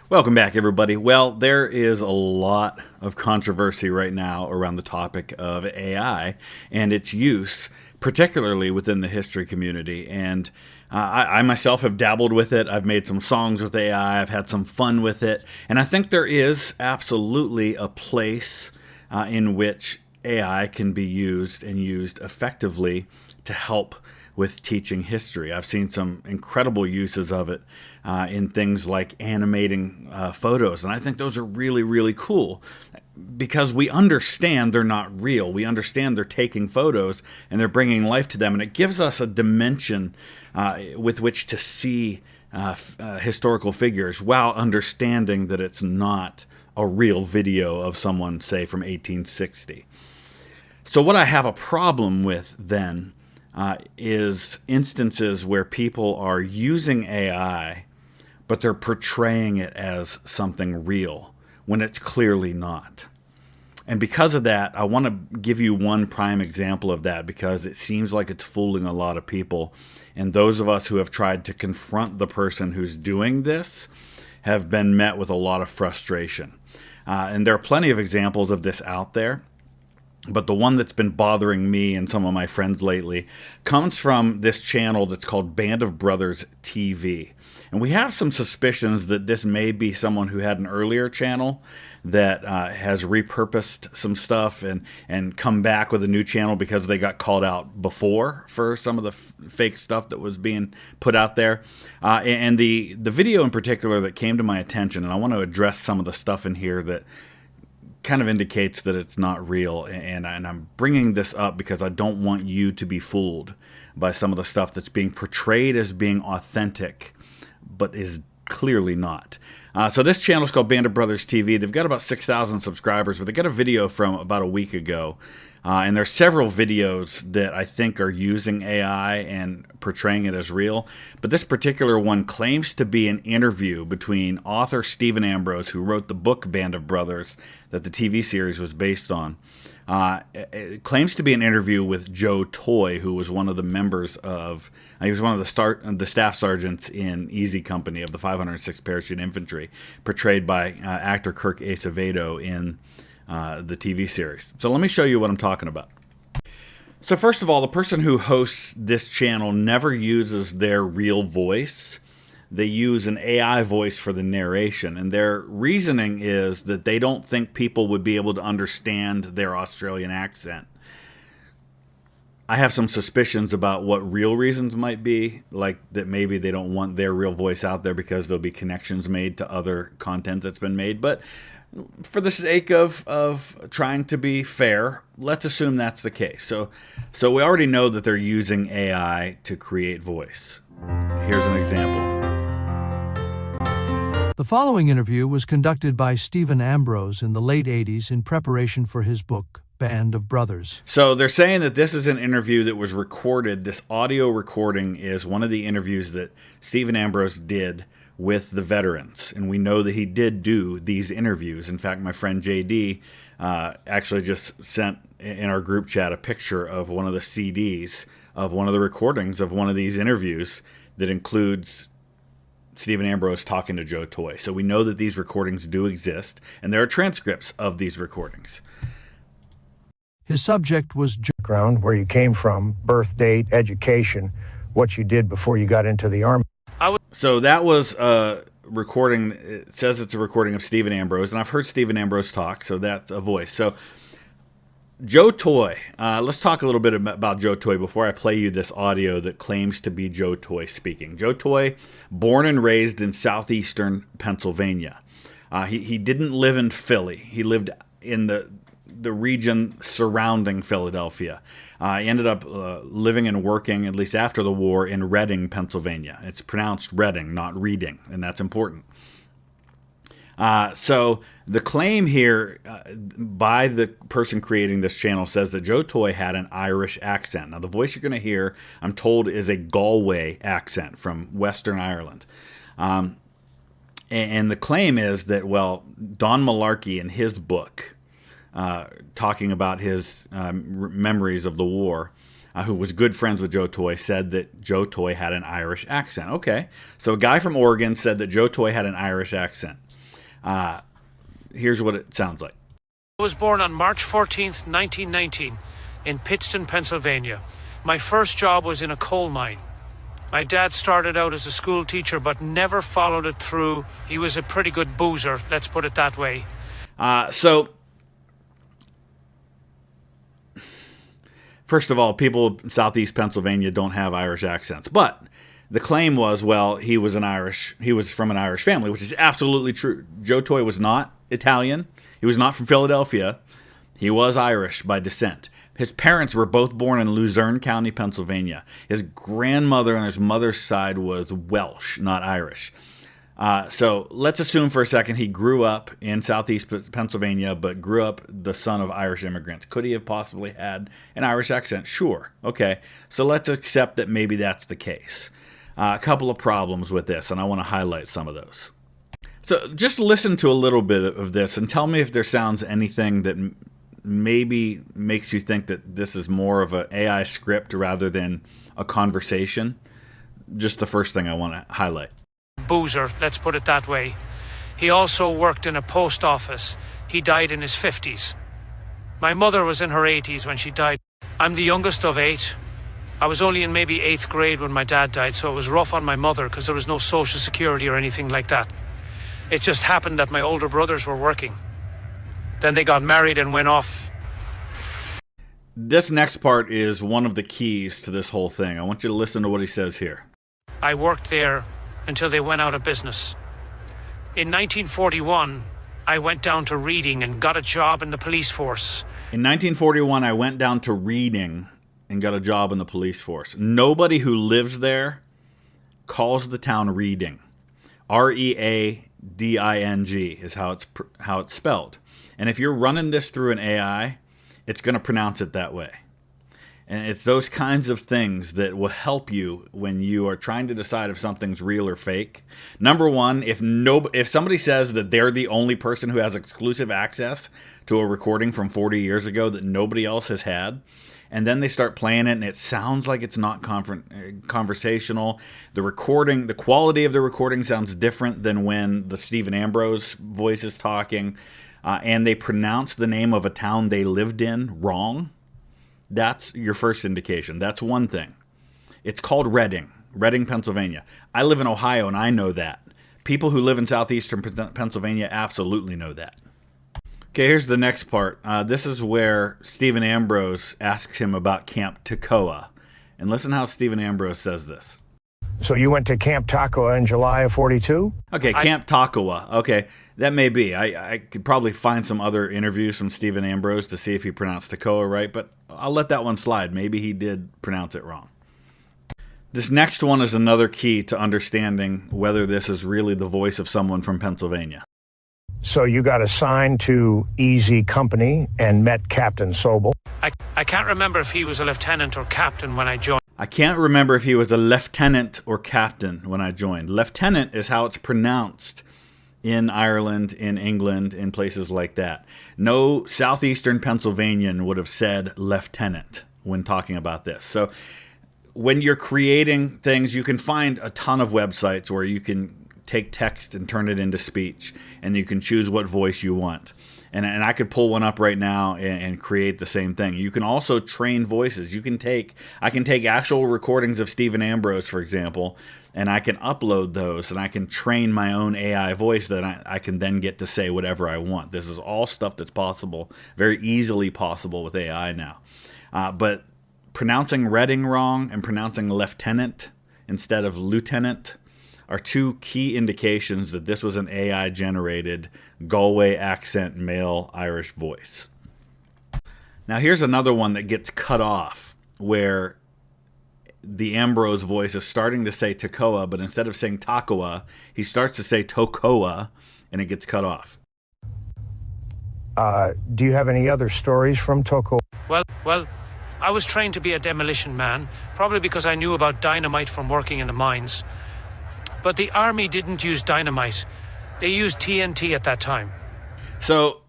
Welcome back, everybody. Well, there is a lot of controversy right now around the topic of AI and its use, particularly within the history community. And I myself have dabbled with it. I've made some songs with AI. I've had some fun with it. And I think there is absolutely a place in which AI can be used and used effectively to help with teaching history. I've seen some incredible uses of it in things like animating photos, and I think those are really, really cool because we understand they're not real. We understand they're taking photos and they're bringing life to them, and it gives us a dimension with which to see historical figures while understanding that it's not a real video of someone, say, from 1860. So what I have a problem with then is instances where people are using AI, but they're portraying it as something real when it's clearly not. And because of that, I want to give you one prime example of that because it seems like it's fooling a lot of people. And those of us who have tried to confront the person who's doing this have been met with a lot of frustration. And there are plenty of examples of this out there. But the one that's been bothering me and some of my friends lately comes from this channel that's called Band of Brothers TV. And we have some suspicions that this may be someone who had an earlier channel that has repurposed some stuff and come back with a new channel because they got called out before for some of the fake stuff that was being put out there. And the video in particular that came to my attention, and I want to address some of the stuff in here that kind of indicates that it's not real, and I'm bringing this up because I don't want you to be fooled by some of the stuff that's being portrayed as being authentic, but is clearly not. So this channel is called Band of Brothers TV. They've got about 6,000 subscribers, but they got a video from about a week ago. And there's several videos that I think are using AI and portraying it as real. But this particular one claims to be an interview between author Stephen Ambrose, who wrote the book Band of Brothers that the TV series was based on. It claims to be an interview with Joe Toy, who was one of the members of, he was one of the staff sergeants in Easy Company of the 506th Parachute Infantry, portrayed by actor Kirk Acevedo in the TV series. So let me show you what I'm talking about. So first of all, the person who hosts this channel never uses their real voice. They use an AI voice for the narration, and their reasoning is that they don't think people would be able to understand their Australian accent. I have some suspicions about what real reasons might be, like that maybe they don't want their real voice out there because there'll be connections made to other content that's been made. But for the sake of trying to be fair, let's assume that's the case. So we already know that they're using AI to create voice. Here's an example. The following interview was conducted by Stephen Ambrose in the late 80s in preparation for his book, Band of Brothers. So they're saying that this is an interview that was recorded. This audio recording is one of the interviews that Stephen Ambrose did with the veterans. And we know that he did do these interviews. In fact, my friend JD actually just sent in our group chat a picture of one of the CDs of one of the recordings of one of these interviews that includes Stephen Ambrose talking to Joe Toy. So we know that these recordings do exist, and there are transcripts of these recordings. His subject was background, where you came from, birth date, education, what you did before you got into the Army. So that was a recording. It says it's a recording of Stephen Ambrose, and I've heard Stephen Ambrose talk, so that's a voice. So Joe Toy, let's talk a little bit about Joe Toy before I play you this audio that claims to be Joe Toy speaking. Joe Toy, born and raised in southeastern Pennsylvania. He didn't live in Philly. He lived in the region surrounding Philadelphia. He ended up living and working, at least after the war, in Reading, Pennsylvania. It's pronounced Reading, not Reading, and that's important. So the claim here by the person creating this channel says that Joe Toy had an Irish accent. Now, the voice you're going to hear, I'm told, is a Galway accent from Western Ireland. And the claim is that, well, Don Malarkey in his book, talking about his memories of the war, who was good friends with Joe Toy, said that Joe Toy had an Irish accent. Okay, so a guy from Oregon said that Joe Toy had an Irish accent. Here's what it sounds like. I was born on March 14th, 1919, in Pittston, Pennsylvania. My first job was in a coal mine. My dad started out as a school teacher, but never followed it through. He was a pretty good boozer, let's put it that way. So, first of all, people in Southeast Pennsylvania don't have Irish accents. But the claim was, well, he was from an Irish family, which is absolutely true. Joe Toy was not Italian. He was not from Philadelphia. He was Irish by descent. His parents were both born in Luzerne County, Pennsylvania. His grandmother on his mother's side was Welsh, not Irish. So let's assume for a second he grew up in Southeast Pennsylvania, but grew up the son of Irish immigrants. Could he have possibly had an Irish accent? Sure. Okay. So let's accept that maybe that's the case. A couple of problems with this, and I want to highlight some of those. So just listen to a little bit of this and tell me if there sounds anything that maybe makes you think that this is more of an AI script rather than a conversation. Just the first thing I want to highlight. Boozer, let's put it that way. He also worked in a post office. He died in his 50s. My mother was in her 80s when she died. I'm the youngest of 8. I was only in maybe 8th grade when my dad died, so it was rough on my mother because there was no social security or anything like that. It just happened that my older brothers were working. Then they got married and went off. This next part is one of the keys to this whole thing. I want you to listen to what he says here. I worked there until they went out of business. In 1941, I went down to Reading and got a job in the police force. In 1941, I went down to Reading and got a job in the police force. Nobody who lives there calls the town Reading. Reading is how it's spelled. And if you're running this through an AI, it's going to pronounce it that way. And it's those kinds of things that will help you when you are trying to decide if something's real or fake. Number one, if somebody says that they're the only person who has exclusive access to a recording from 40 years ago that nobody else has had, and then they start playing it and it sounds like it's not conversational. The quality of the recording sounds different than when the Stephen Ambrose voice is talking, and they pronounce the name of a town they lived in wrong. That's your first indication. That's one thing. It's called Reading, Pennsylvania. I live in Ohio and I know that. People who live in southeastern Pennsylvania absolutely know that. Okay, here's the next part. This is where Stephen Ambrose asks him about Camp Toccoa. And listen how Stephen Ambrose says this. So you went to Camp Toccoa in July of 42? Okay, Camp Toccoa. Okay, that may be. I could probably find some other interviews from Stephen Ambrose to see if he pronounced Toccoa right, but I'll let that one slide. Maybe he did pronounce it wrong. This next one is another key to understanding whether this is really the voice of someone from Pennsylvania. So you got assigned to Easy Company and met Captain Sobel. I can't remember if he was a lieutenant or captain when I joined. I can't remember if he was a lieutenant or captain when I joined. Lieutenant is how it's pronounced in Ireland, in England, in places like that. No southeastern Pennsylvanian would have said lieutenant when talking about this. So when you're creating things, you can find a ton of websites where you can take text and turn it into speech, and you can choose what voice you want. And I could pull one up right now and create the same thing. You can also train voices. I can take actual recordings of Stephen Ambrose, for example, and I can upload those, and I can train my own AI voice that I can then get to say whatever I want. This is all stuff that's possible, very easily possible with AI now. But pronouncing Reading wrong and pronouncing lieutenant instead of lieutenant are two key indications that this was an AI-generated Galway accent male Irish voice. Now here's another one that gets cut off, where the Ambrose voice is starting to say Toccoa, but instead of saying Toccoa, he starts to say Toccoa, and it gets cut off. Do you have any other stories from Toccoa? Well, I was trained to be a demolition man, probably because I knew about dynamite from working in the mines. But the army didn't use dynamite. They used TNT at that time. So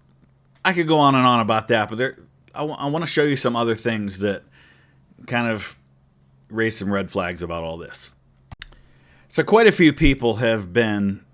I could go on and on about that, but I want to show you some other things that kind of raise some red flags about all this. So quite a few people have been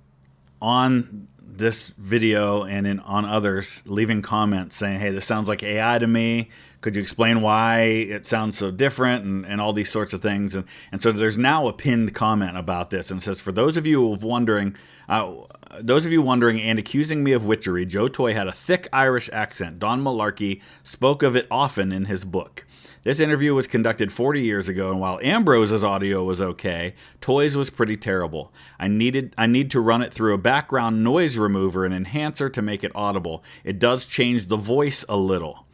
on this video and on others leaving comments saying, hey, this sounds like AI to me. Could you explain why it sounds so different and all these sorts of things? And so there's now a pinned comment about this, and it says, for those of you wondering and accusing me of witchery, Joe Toy had a thick Irish accent. Don Malarkey spoke of it often in his book. This interview was conducted 40 years ago, and while Ambrose's audio was okay, Toy's was pretty terrible. I need to run it through a background noise remover and enhancer to make it audible. It does change the voice a little.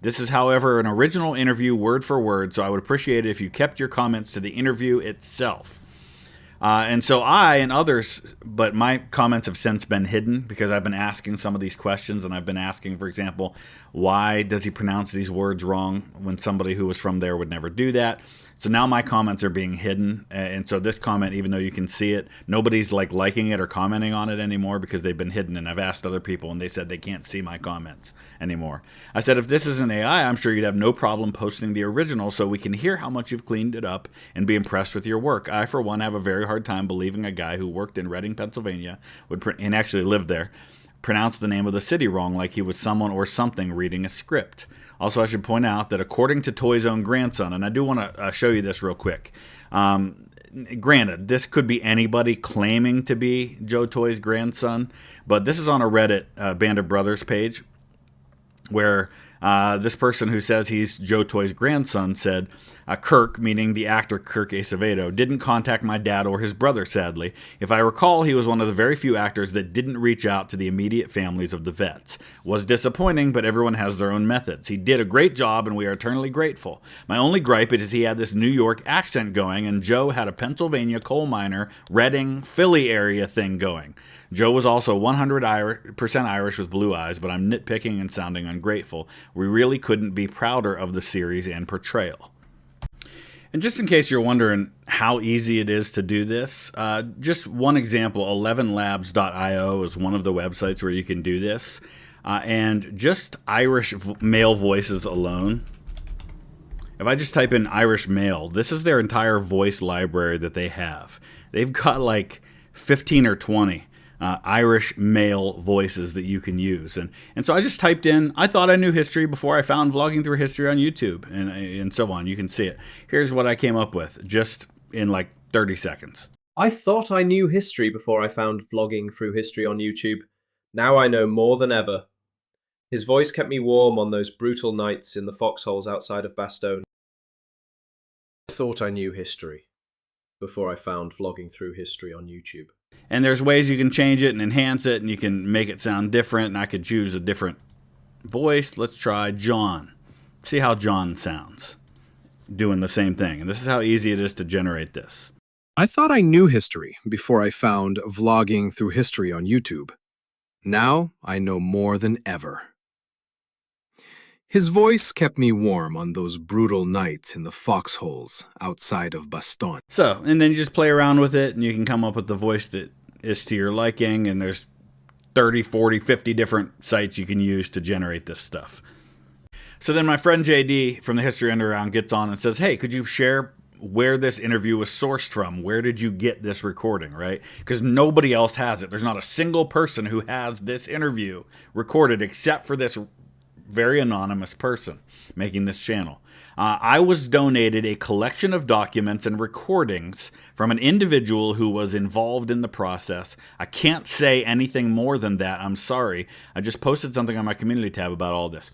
This is, however, an original interview word for word, so I would appreciate it if you kept your comments to the interview itself. And so I and others, but my comments have since been hidden because I've been asking some of these questions, and I've been asking, for example, why does he pronounce these words wrong when somebody who was from there would never do that? So now my comments are being hidden, and so this comment, even though you can see it, nobody's liking it or commenting on it anymore because they've been hidden, and I've asked other people, and they said they can't see my comments anymore. I said, if this is an AI, I'm sure you'd have no problem posting the original so we can hear how much you've cleaned it up and be impressed with your work. I, for one, have a very hard time believing a guy who worked in Reading, Pennsylvania, and actually lived there, pronounced the name of the city wrong like he was someone or something reading a script. Also, I should point out that according to Toy's own grandson, and I do want to show you this real quick. Granted, this could be anybody claiming to be Joe Toy's grandson, but this is on a Reddit Band of Brothers page where this person who says he's Joe Toy's grandson said, Kirk, meaning the actor Kirk Acevedo, didn't contact my dad or his brother, sadly. If I recall, he was one of the very few actors that didn't reach out to the immediate families of the vets. Was disappointing, but everyone has their own methods. He did a great job, and we are eternally grateful. My only gripe is he had this New York accent going, and Joe had a Pennsylvania coal miner, Reading, Philly area thing going. Joe was also 100% Irish with blue eyes, but I'm nitpicking and sounding ungrateful. We really couldn't be prouder of the series and portrayal. And just in case you're wondering how easy it is to do this, just one example, 11labs.io is one of the websites where you can do this. And just Irish male voices alone, if I just type in Irish male, this is their entire voice library that they have. They've got like 15 or 20 Irish male voices that you can use. And so I just typed in, I thought I knew history before I found Vlogging Through History on YouTube, and so on. You can see it. Here's what I came up with just in like 30 seconds. I thought I knew history before I found Vlogging Through History on YouTube. Now I know more than ever. His voice kept me warm on those brutal nights in the foxholes outside of Bastogne. I thought I knew history before I found Vlogging Through History on YouTube. And there's ways you can change it and enhance it, and you can make it sound different, and I could choose a different voice. Let's try John. See how John sounds doing the same thing. And this is how easy it is to generate this. I thought I knew history before I found Vlogging Through History on YouTube. Now I know more than ever. His voice kept me warm on those brutal nights in the foxholes outside of Bastogne. So, and then you just play around with it, and you can come up with the voice that is to your liking, and there's 30, 40, 50 different sites you can use to generate this stuff. So then my friend JD from the History Underground gets on and says, hey, could you share where this interview was sourced from? Where did you get this recording, right? Because nobody else has it. There's not a single person who has this interview recorded except for this very anonymous person making this channel. I was donated a collection of documents and recordings from an individual who was involved in the process. I can't say anything more than that. I'm sorry. I just posted something on my community tab about all this.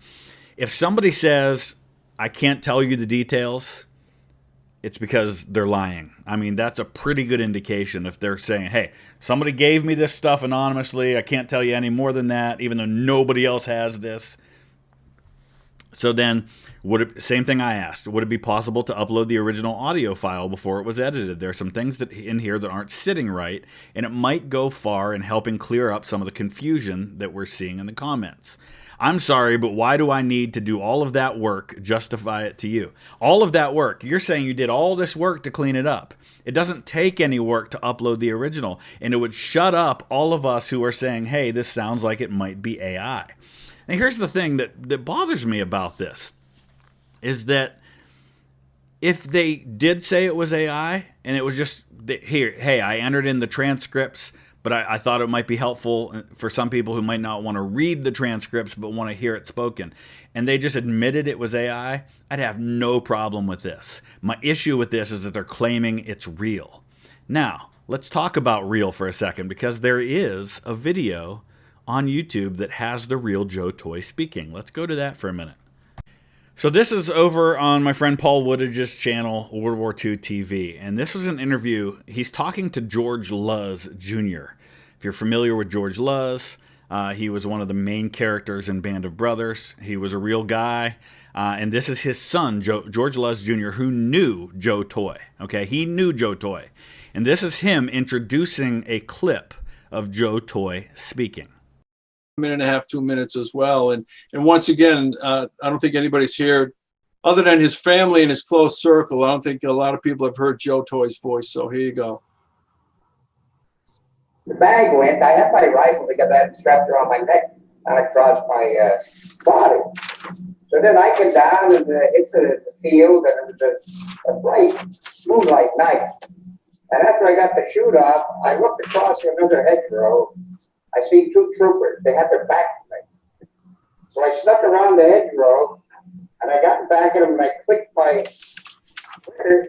If somebody says, I can't tell you the details, it's because they're lying. I mean, that's a pretty good indication if they're saying, hey, somebody gave me this stuff anonymously. I can't tell you any more than that, even though nobody else has this. So then, same thing I asked, would it be possible to upload the original audio file before it was edited? There are some things in here that aren't sitting right, and it might go far in helping clear up some of the confusion that we're seeing in the comments. I'm sorry, but why do I need to do all of that work, justify it to you? All of that work, you're saying you did all this work to clean it up. It doesn't take any work to upload the original, and it would shut up all of us who are saying, hey, this sounds like it might be AI. Now, here's the thing that bothers me about this, is that if they did say it was AI and it was just here, hey, I entered in the transcripts, but I thought it might be helpful for some people who might not want to read the transcripts but want to hear it spoken, and they just admitted it was AI, I'd have no problem with this. My issue with this is that they're claiming it's real. Now, let's talk about real for a second, because there is a video on YouTube that has the real Joe Toy speaking. Let's go to that for a minute. So this is over on my friend Paul Woodage's channel, World War II TV, and this was an interview. He's talking to George Luz Jr. If you're familiar with George Luz, he was one of the main characters in Band of Brothers. He was a real guy, and this is his son, George Luz Jr., who knew Joe Toy. Okay, he knew Joe Toy, and this is him introducing a clip of Joe Toy speaking. Minute and a half, 2 minutes as well. And once again, I don't think anybody's here other than his family and his close circle. I don't think a lot of people have heard Joe Toy's voice. So here you go. The bag went. I had my rifle because I had it strapped around my neck and across my body. So then I came down and into the field, and it was a bright moonlight night. And after I got the chute off, I looked across another hedgerow. I see two troopers. They had their back to me. So I snuck around the hedgerow, and I got back at them, and I clicked my trigger,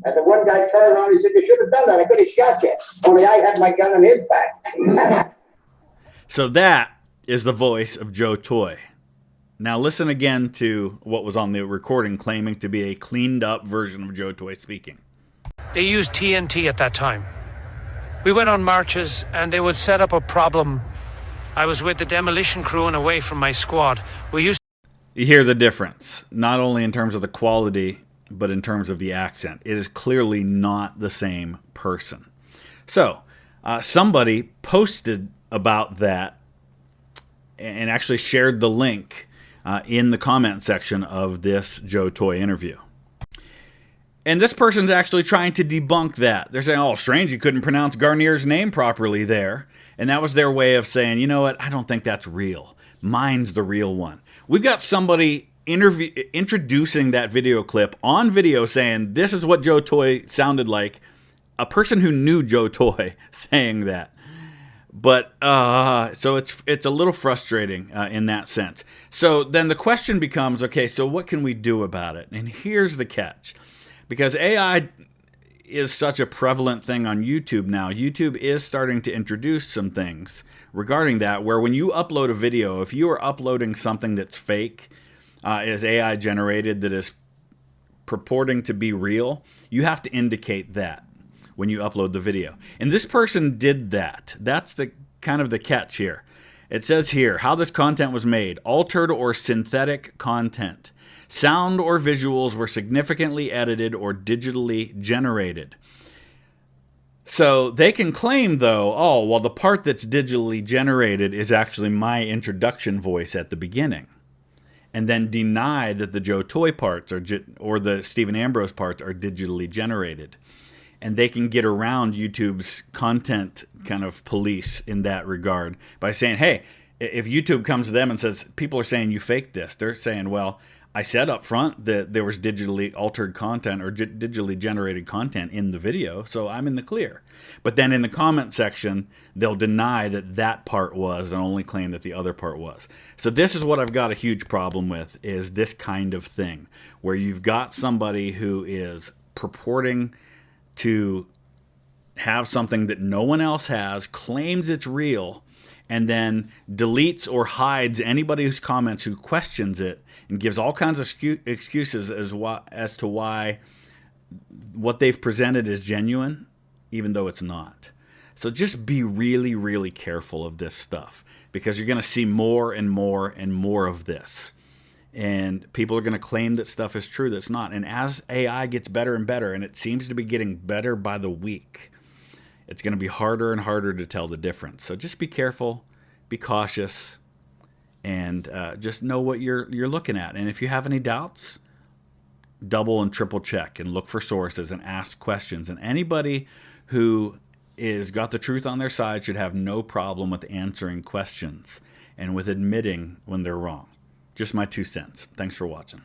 and the one guy turned around. He said, "You should have done that. I could have shot you. Only I had my gun in his back." So that is the voice of Joe Toy. Now listen again to what was on the recording claiming to be a cleaned up version of Joe Toy speaking. They used TNT at that time. We went on marches and they would set up a problem. I was with the demolition crew and away from my squad. You hear the difference, not only in terms of the quality, but in terms of the accent. It is clearly not the same person. So, somebody posted about that and actually shared the link in the comment section of this Joe Toy interview. And this person's actually trying to debunk that. They're saying, oh, strange, you couldn't pronounce Garnier's name properly there. And that was their way of saying, you know what, I don't think that's real. Mine's the real one. We've got somebody introducing that video clip on video saying, this is what Joe Toy sounded like. A person who knew Joe Toy saying that. But so it's a little frustrating in that sense. So then the question becomes, okay, so what can we do about it? And here's the catch. Because AI is such a prevalent thing on YouTube now, YouTube is starting to introduce some things regarding that, where when you upload a video, if you are uploading something that's fake, is AI generated, that is purporting to be real, you have to indicate that when you upload the video. And this person did that. That's the kind of the catch here. It says here, how this content was made: altered or synthetic content. Sound or visuals were significantly edited or digitally generated. So they can claim, though, oh, well, the part that's digitally generated is actually my introduction voice at the beginning, and then deny that the Joe Toy parts or the Stephen Ambrose parts are digitally generated. And they can get around YouTube's content kind of police in that regard by saying, hey, if YouTube comes to them and says, people are saying you faked this, they're saying, well, I said up front that there was digitally altered content or digitally generated content in the video, so I'm in the clear. But then in the comment section, they'll deny that that part was and only claim that the other part was. So this is what I've got a huge problem with, is this kind of thing, where you've got somebody who is purporting to have something that no one else has, claims it's real, and then deletes or hides anybody who's comments who questions it, and gives all kinds of excuses as to why what they've presented is genuine, even though it's not. So just be really, really careful of this stuff, because you're going to see more and more and more of this. And people are going to claim that stuff is true that's not. And as AI gets better and better, and it seems to be getting better by the week, it's going to be harder and harder to tell the difference. So just be careful, be cautious, and just know what you're looking at. And if you have any doubts, double and triple check and look for sources and ask questions. And anybody who is got the truth on their side should have no problem with answering questions and with admitting when they're wrong. Just my 2 cents. Thanks for watching.